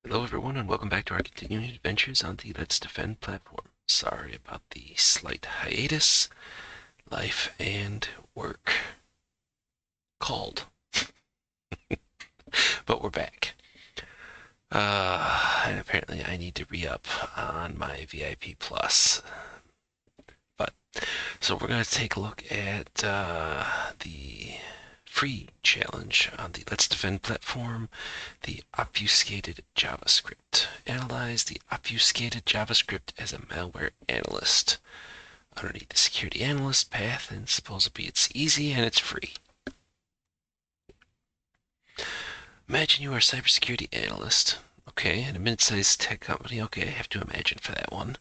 Hello everyone and welcome back to our continuing adventures on the Let's Defend platform. Sorry about the slight hiatus. Life and work called. But we're back. And apparently I need to re-up on my VIP Plus. So we're going to take a look at the free challenge on the Let's Defend platform, the obfuscated JavaScript. Analyze the obfuscated JavaScript as a malware analyst. Underneath the security analyst path, and supposedly it's easy and it's free. Imagine you are a cybersecurity analyst. Okay, at a mid-sized tech company. Okay, I have to imagine for that one.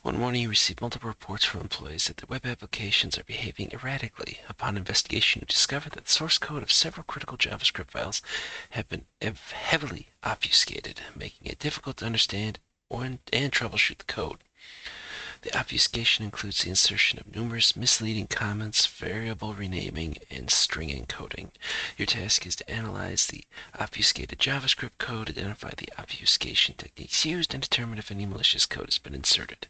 One morning you receive multiple reports from employees that their web applications are behaving erratically. Upon investigation, you discover that the source code of several critical JavaScript files have been heavily obfuscated, making it difficult to understand and troubleshoot the code. The obfuscation includes the insertion of numerous misleading comments, variable renaming, and string encoding. Your task is to analyze the obfuscated JavaScript code, identify the obfuscation techniques used, and determine if any malicious code has been inserted.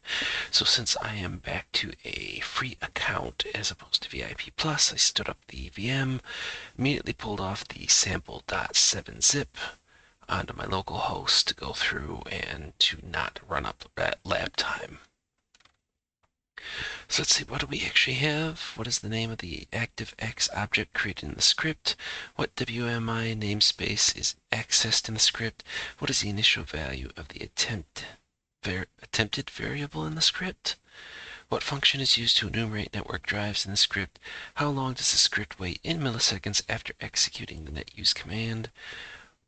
So since I am back to a free account as opposed to VIP Plus, I stood up the VM, immediately pulled off the sample.7-zip onto my local host to go through and to not run up lab time. So let's see, what do we actually have? What is the name of the ActiveX object created in the script? What WMI namespace is accessed in the script? What is the initial value of the attempted variable in the script? What function is used to enumerate network drives in the script? How long does the script wait in milliseconds after executing the netuse command?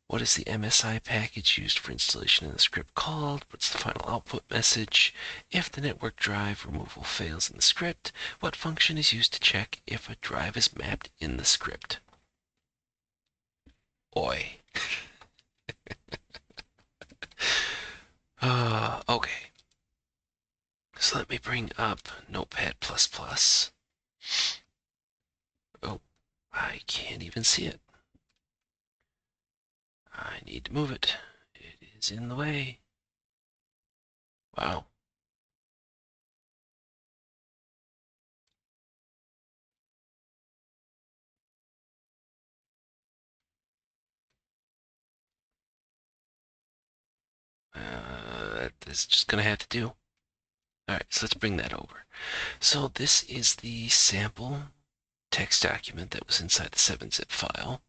What is the MSI package used for installation in the script called? What's the final output message? If the network drive removal fails in the script, what function is used to check if a drive is mapped in the script? Oi. Okay. So let me bring up Notepad++. Oh, I can't even see it. I need to move it. It is in the way. Wow. That's just gonna have to do. All right, so let's bring that over. So this is the sample text document that was inside the 7-zip file.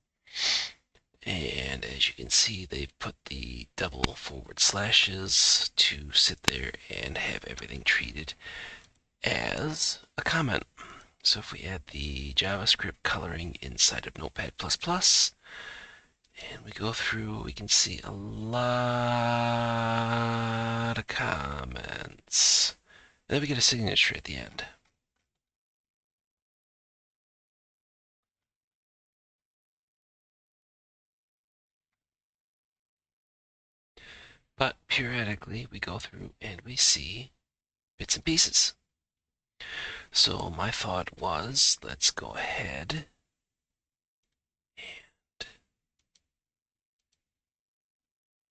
And as you can see, they've put the double forward slashes to sit there and have everything treated as a comment. So if we add the JavaScript coloring inside of Notepad++, and we go through, we can see a lot of comments. And then we get a signature at the end. But periodically, we go through and we see bits and pieces. So my thought was, let's go ahead and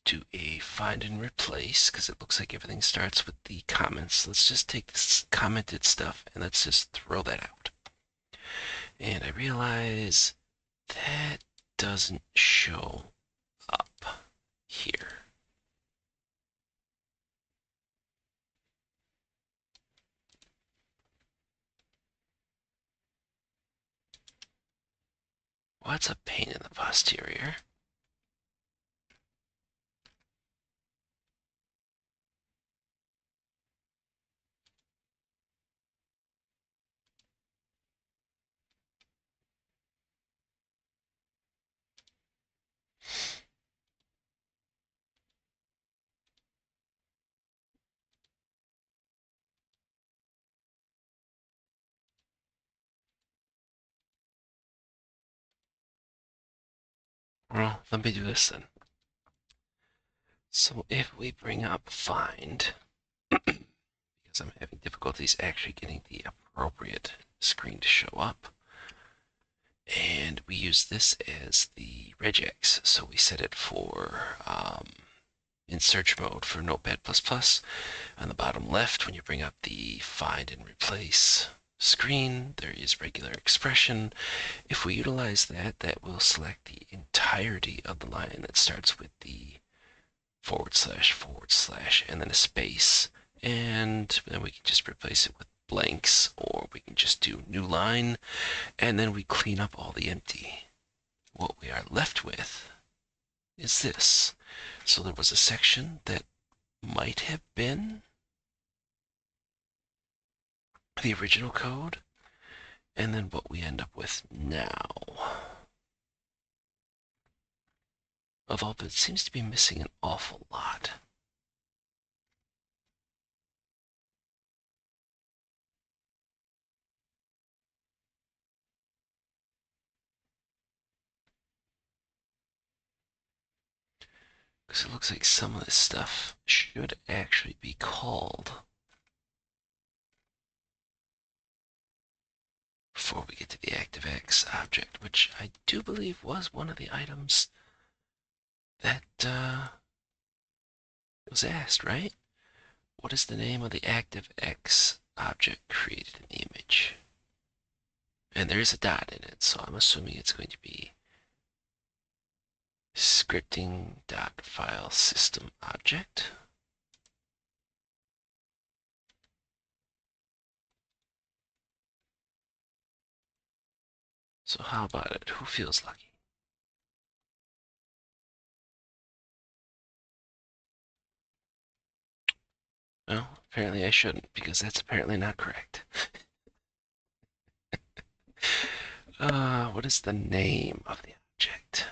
do a find and replace, because it looks like everything starts with the comments. Let's just take this commented stuff and let's just throw that out. And I realize that doesn't show up here. What's a pain in the posterior? Well, let me do this then. So if we bring up find, because I'm having difficulties actually getting the appropriate screen to show up, and we use this as the regex, so we set it for in search mode for Notepad++. On the bottom left, when you bring up the find and replace screen, there is regular expression. If we utilize that, that will select the entirety of the line that starts with the // and then a space. And then we can just replace it with blanks, or we can just do new line, and then we clean up all the empty. What we are left with is this. So there was a section that might have been the original code, and then what we end up with now. Although it seems to be missing an awful lot. Because it looks like some of this stuff should actually be called before we get to the ActiveX object, which I do believe was one of the items that was asked, right? What is the name of the ActiveX object created in the image? And there is a dot in it, so I'm assuming it's going to be scripting.filesystem object. So how about it? Who feels lucky? Well, apparently I shouldn't, because that's apparently not correct. What is the name of the object?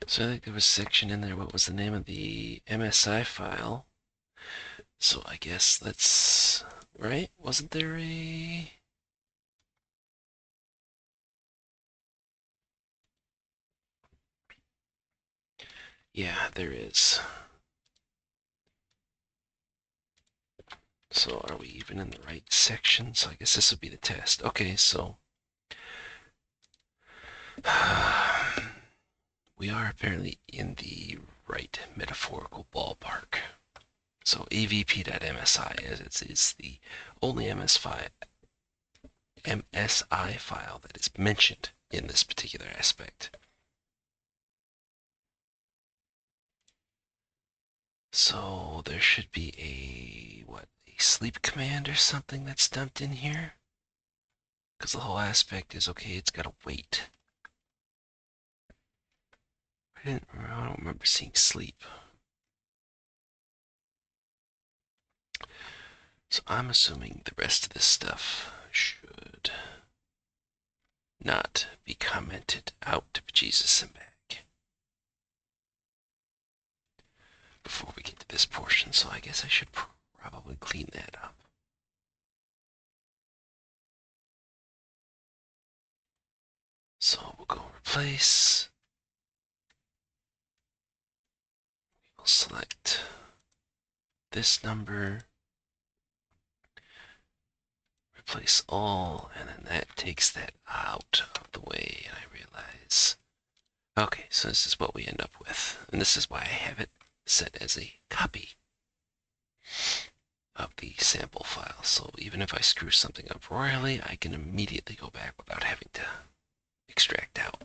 So I think there was a section in there. What was the name of the MSI file? So I guess let's, right? Wasn't there a... Yeah, there is. So are we even in the right section? So I guess this would be the test. Okay, so we are apparently in the right metaphorical ballpark. So avp.msi is the only MSI file that is mentioned in this particular aspect. So there should be a sleep command or something that's dumped in here? Because the whole aspect is, okay, it's got to wait. I don't remember seeing sleep. So I'm assuming the rest of this stuff should not be commented out to bejesus and back before we get to this portion. So I guess I should probably clean that up. So we'll go replace. We'll select this number, replace all, and then that takes that out of the way, and I realize, okay, so this is what we end up with, and this is why I have it set as a copy of the sample file. So even if I screw something up royally, I can immediately go back without having to extract out.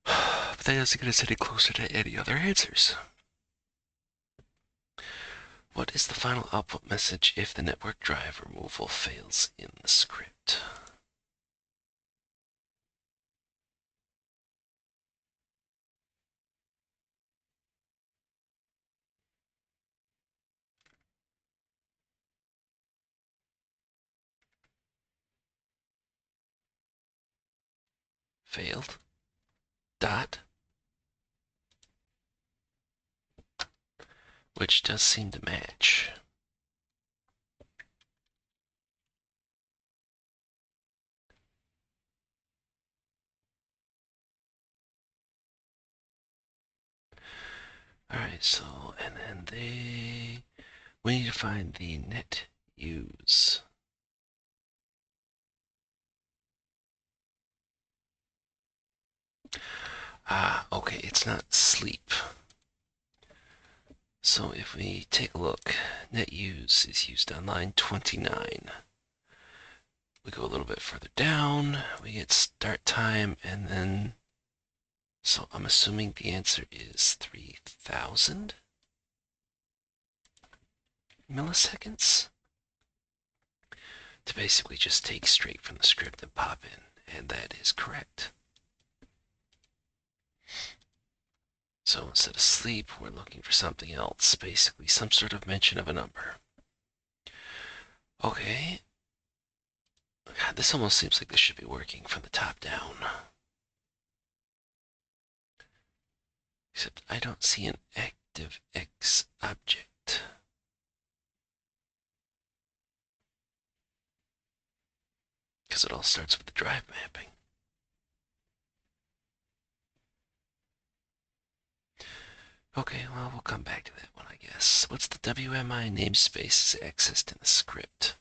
But that isn't going to set it closer to any other answers. What is the final output message if the network drive removal fails in the script? failed. Dot. Which does seem to match. Alright, so, and then we need to find the net use. Okay, it's not sleep. So if we take a look, net use is used on line 29. We go a little bit further down, we get start time, and then, so I'm assuming the answer is 3,000 milliseconds to basically just take straight from the script and pop in, and that is correct. So instead of sleep, we're looking for something else, basically some sort of mention of a number. Okay. God, this almost seems like this should be working from the top down. Except I don't see an ActiveX object. Because it all starts with the drive mapping. Okay, well, we'll come back to that one, I guess. What's the WMI namespace is accessed in the script?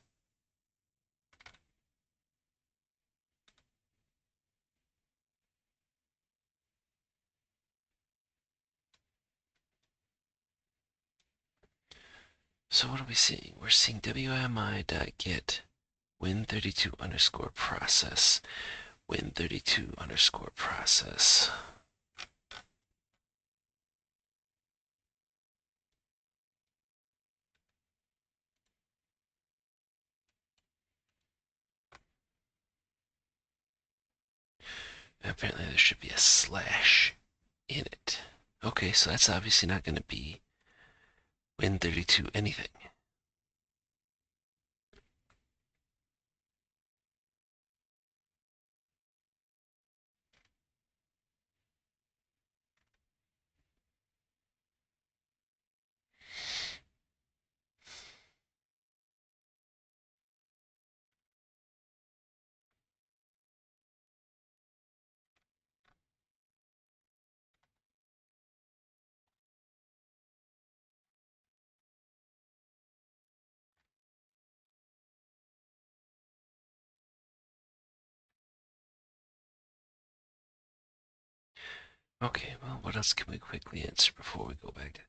So what are we seeing? We're seeing WMI.get win32 underscore process. Win32 underscore process. Apparently there should be a slash in it. Okay, so that's obviously not going to be win32 anything. Okay, well, what else can we quickly answer before we go back to...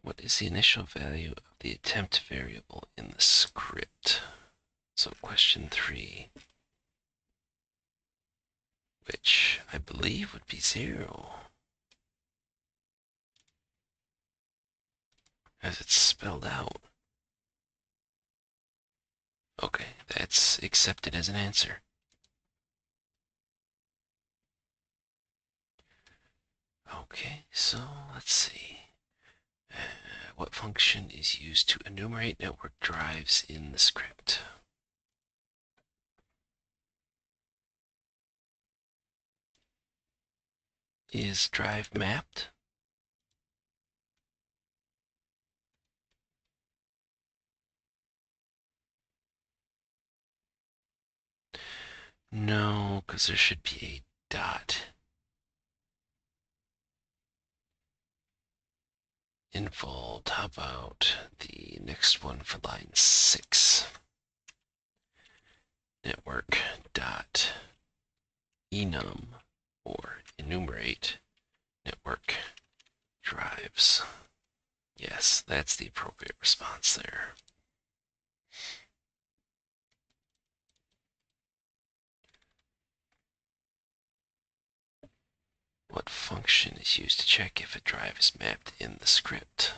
What is the initial value of the attempt variable in the script? So question 3, which I believe would be 0, as it's spelled out. Okay, that's accepted as an answer. Okay, so let's see. What function is used to enumerate network drives in the script? Is drive mapped? No, because there should be a dot involved. How about the next one for line 6? Network dot enum or enumerate network drives. Yes, that's the appropriate response there. What function is used to check if a drive is mapped in the script?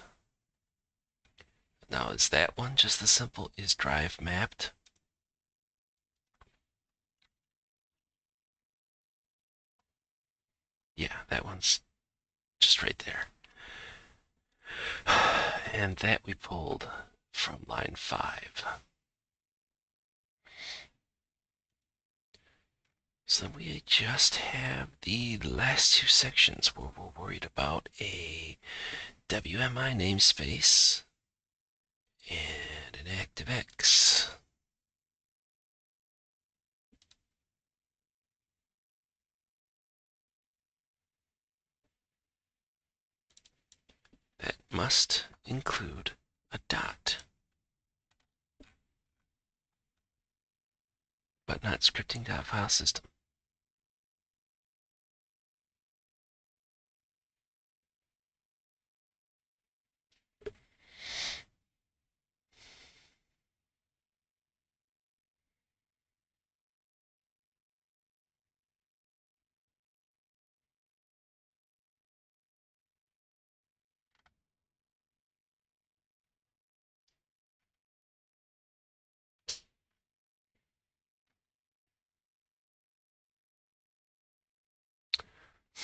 Now, is that one just the simple is drive mapped? Yeah, that one's just right there. And that we pulled from line 5. So then we just have the last two sections where we're worried about a WMI namespace and an ActiveX. That must include a dot, but not scripting.filesystem.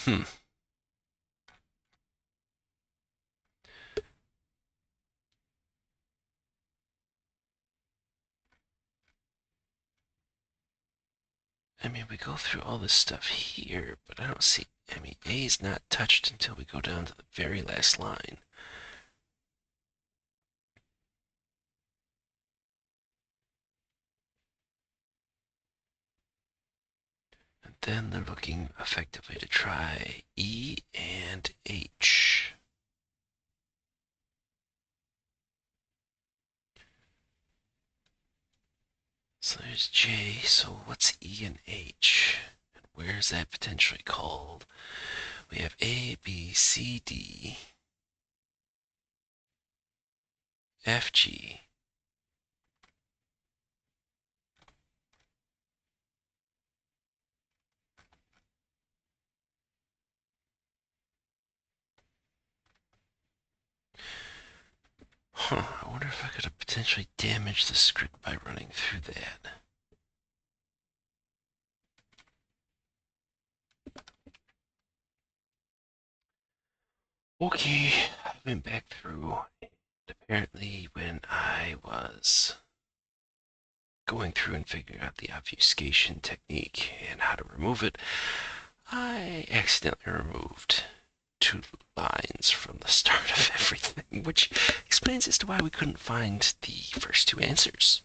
Hmm. I mean, we go through all this stuff here, but I don't see, I mean, A is not touched until we go down to the very last line. And then they're looking effectively to try E and H. So there's J, so what's E and H? And where's that potentially called? We have A, B, C, D, F, G. Huh, I wonder if I could have potentially damaged the script by running through that. Okay, I went back through. Apparently, when I was going through and figuring out the obfuscation technique and how to remove it, I accidentally removed 2 lines from the start of everything, which explains as to why we couldn't find the first 2 answers.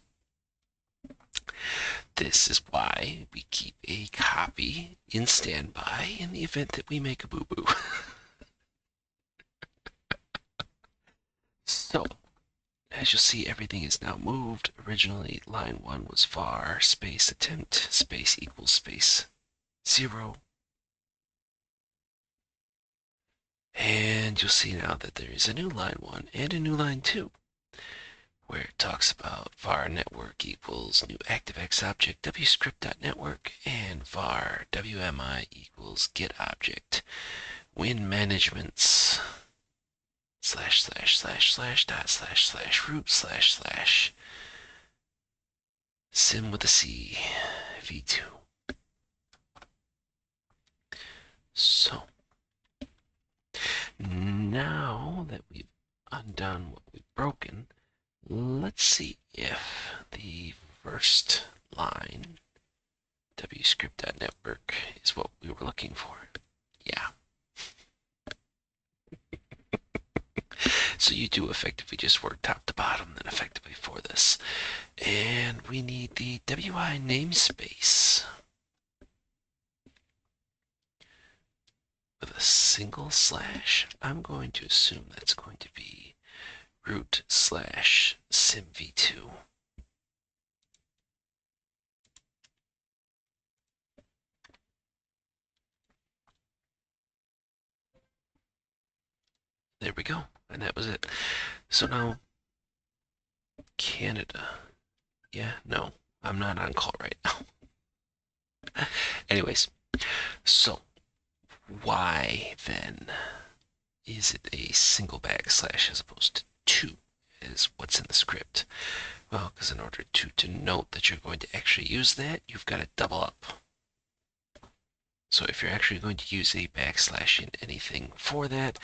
This is why we keep a copy in standby in the event that we make a boo-boo. So, as you'll see, everything is now moved. Originally, line 1 was var space attempt space equals space 0. And you'll see now that there is a new line 1 and a new line 2, where it talks about var network equals new ActiveX object wscript.network and var wmi equals get object win managements slash slash slash slash dot slash slash root slash slash sim with a C v2. So now that we've undone what we've broken, let's see if the first line, wscript.network, is what we were looking for. Yeah. So you do effectively just work top to bottom then effectively for this. And we need the WI namespace with a single slash. I'm going to assume that's going to be root slash simv2. There we go. And that was it. So now, Canada. Yeah, no, I'm not on call right now. Anyways, so why then is it a single backslash as opposed to 2 is what's in the script? Well, because in order to denote that you're going to actually use that, you've got to double up. So if you're actually going to use a backslash in anything for that,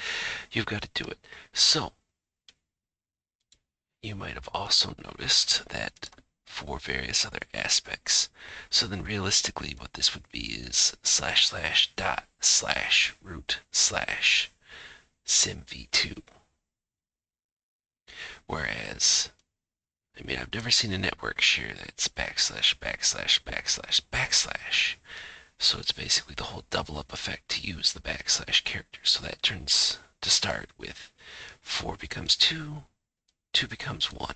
you've got to do it. So you might have also noticed that for various other aspects. So then realistically what this would be is / dot / root / simv2. Whereas, I mean, I've never seen a network share that's / / So it's basically the whole double up effect to use the / character. So that turns to start with 4 becomes 2, 2 becomes 1.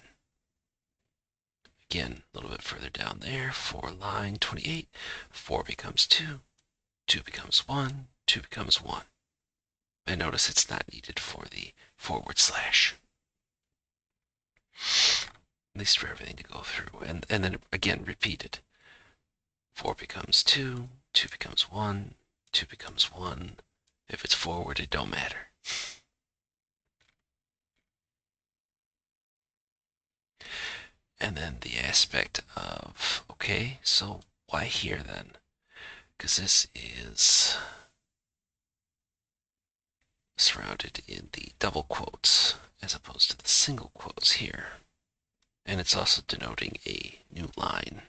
Again, a little bit further down there, for line 28, 4 becomes 2, 2 becomes 1, 2 becomes 1. And notice it's not needed for the /. At least for everything to go through. And then again, repeated. 4 becomes 2, 2 becomes 1, 2 becomes 1. If it's forward, it don't matter. And then the aspect of, okay, so why here then? Because this is surrounded in the double quotes as opposed to the single quotes here. And it's also denoting a new line.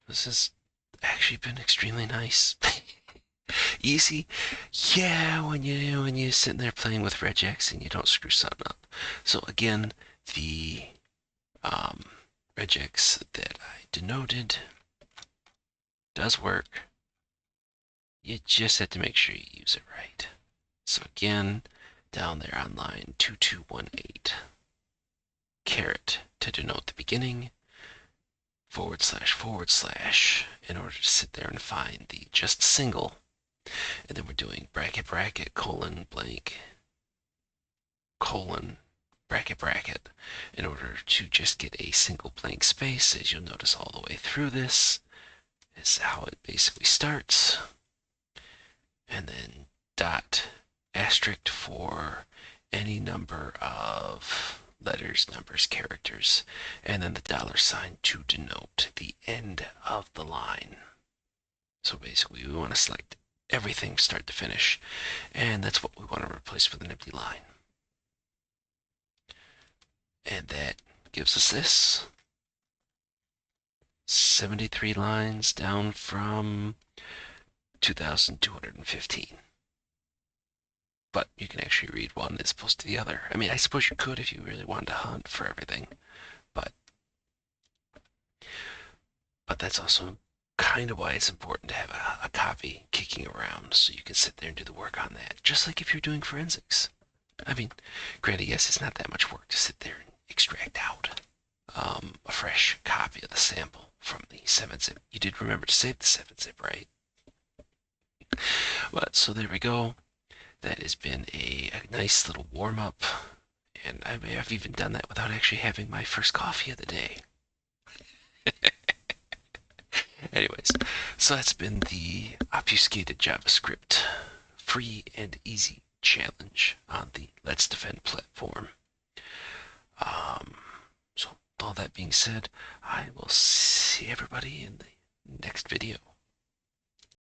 This has actually been extremely nice. Easy, yeah, when you're sitting there playing with regex and you don't screw something up. So again, the regex that I denoted does work. You just have to make sure you use it right. So again, down there on line 2218, caret to denote the beginning, / in order to sit there and find the just single. And then we're doing bracket, colon, blank, colon, bracket, in order to just get a single blank space. As you'll notice all the way through this is how it basically starts. And then dot asterisk for any number of letters, numbers, characters, and then the $ to denote the end of the line. So basically we want to select everything start to finish, and that's what we want to replace with an empty line. And that gives us this 73 lines down from 2,215. But you can actually read one as opposed to the other. I mean, I suppose you could if you really wanted to hunt for everything, but that's also kind of why it's important to have a copy kicking around so you can sit there and do the work on that, just like if you're doing forensics. I mean, granted, yes, it's not that much work to sit there and extract out a fresh copy of the sample from the 7-zip. You did remember to save the 7-zip, right? But so there we go. That has been a nice little warm-up, and I may have even done that without actually having my first coffee of the day. Anyways, so that's been the Obfuscated JavaScript free and easy challenge on the Let's Defend platform. So with all that being said, I will see everybody in the next video.